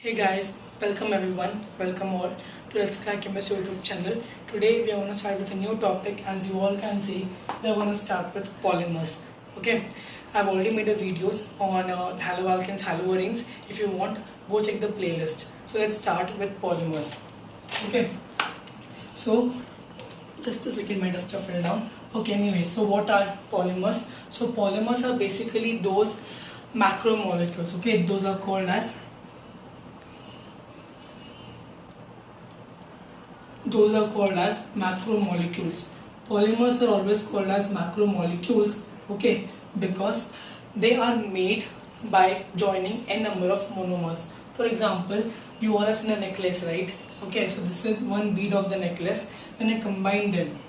Hey guys, welcome everyone, welcome all to Let's Crack Chemistry YouTube channel. Today we are going to start with a new topic. As you all can see, we are going to start with polymers. Okay, I've already made a videos on haloalkanes, haloarenes. If you want, go check the playlist. So let's start with polymers. Okay, so just a second, my duster fell down. Okay, anyway, so what are polymers? So polymers are basically those macromolecules. Okay, those are called as macromolecules. Polymers are always called as macromolecules, okay, because they are made by joining n number of monomers. For example, you all have seen a necklace, right? Okay, so this is one bead of the necklace. When you combine them,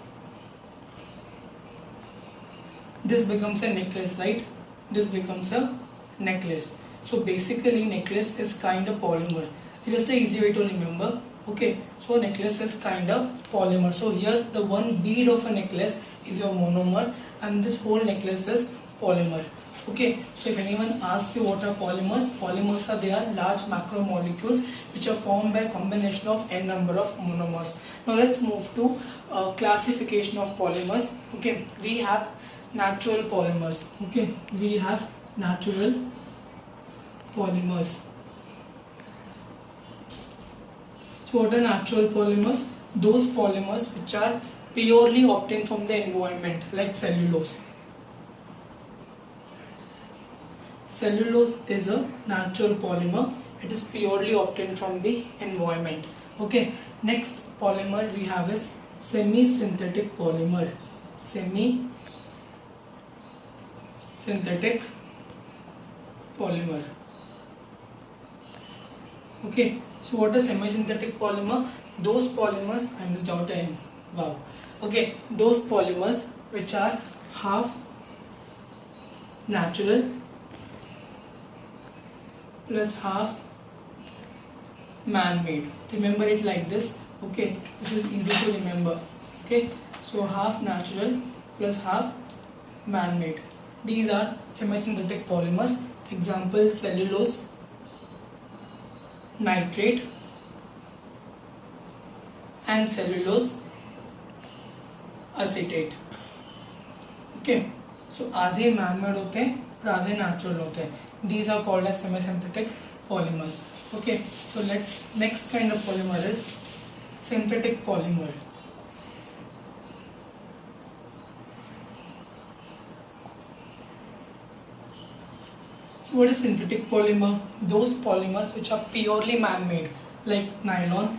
this becomes a necklace, right? This becomes a necklace. So basically necklace is kind of polymer. It's just an easy way to remember. Okay, so necklace is kind of polymer. So here the one bead of a necklace is your monomer and this whole necklace is polymer. Okay, so if anyone asks you what are polymers, polymers are large macromolecules which are formed by a combination of n number of monomers. Now let's move to classification of polymers. Okay, we have natural polymers. Okay, we have natural polymers. So what are natural polymers? Those polymers which are purely obtained from the environment, like cellulose. Cellulose is a natural polymer. It is purely obtained from the environment. Okay. Next polymer we have is semi-synthetic polymer. Semi-synthetic polymer. Okay. So what is semi-synthetic polymer? Those polymers, I missed out an wow. Okay, those polymers which are half natural plus half man-made. Remember it like this. Okay, this is easy to remember. Okay, so half natural plus half man-made. These are semi-synthetic polymers. Example: cellulose, nitrate and cellulose acetate. Okay, so आधे man-made होते हैं और आधे natural होते हैं. These are called as semi-synthetic polymers. Okay, so next kind of polymer is synthetic polymer. So what is synthetic polymer? Those polymers which are purely man-made, like nylon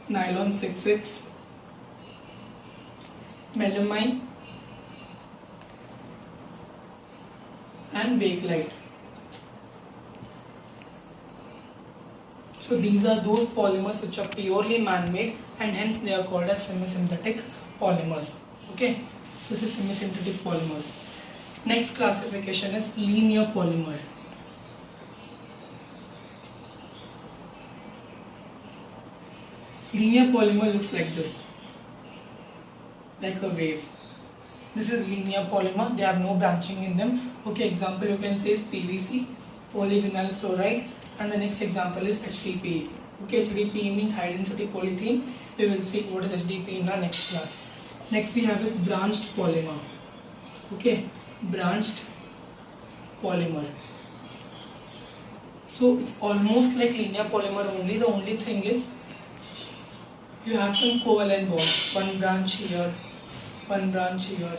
6,6, melamine and bakelite. So these are those polymers which are purely man-made and hence they are called as semi-synthetic polymers. Okay, this is semi-synthetic polymers. Next classification is linear polymer. Linear polymer looks like this, like a wave. This is linear polymer. They have no branching in them. Okay, example you can say is PVC, polyvinyl chloride, and the next example is HDPE. Okay, HDPE means high density polythene. We will see what is HDPE in our next class. Next we have is branched polymer. Okay, branched polymer. So it's almost like linear polymer only. The only thing is you have some covalent bond. One branch here, one branch here,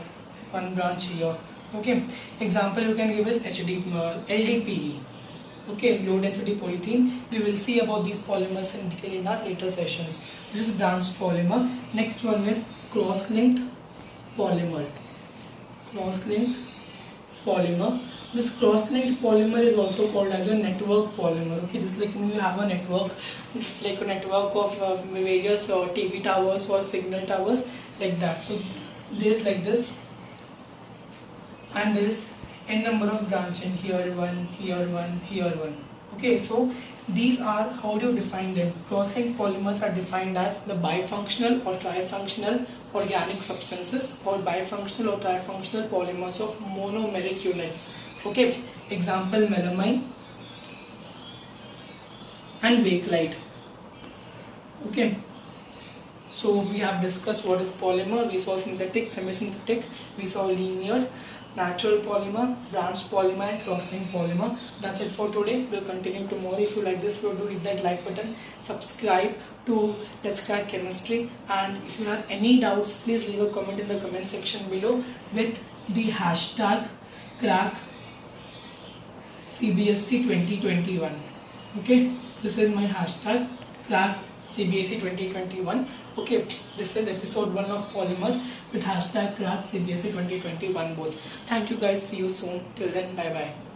one branch here. Okay. Example you can give is LDPE. Okay, low density polythene. We will see about these polymers in detail in our later sessions. This is branched polymer. Next one is cross-linked polymer. Cross-linked polymer. This cross-linked polymer is also called as a network polymer. Okay, just like you have a network, like a network of various TV towers or signal towers, like that. So there is like this, and there is n number of branching, here one, here one, here one. Okay, so these are, how do you define them? Cross-linked polymers are defined as the bifunctional or trifunctional organic substances or bifunctional or trifunctional polymers of monomeric units. Okay, example melamine, and bakelite. Okay, so we have discussed what is polymer. We saw synthetic, semi-synthetic, we saw linear, natural polymer, branched polymer and cross-linked polymer. That's it for today. We'll continue tomorrow. If you like this video, do hit that like button, subscribe to Let's Crack Chemistry, and if you have any doubts, please leave a comment in the comment section below with the hashtag crack CBSE 2021. Okay, this is my hashtag crack CBSE 2021. Okay, this is episode 1 of polymers with hashtag crack CBSE 2021 boards. Thank you guys. See you soon. Till then, bye bye.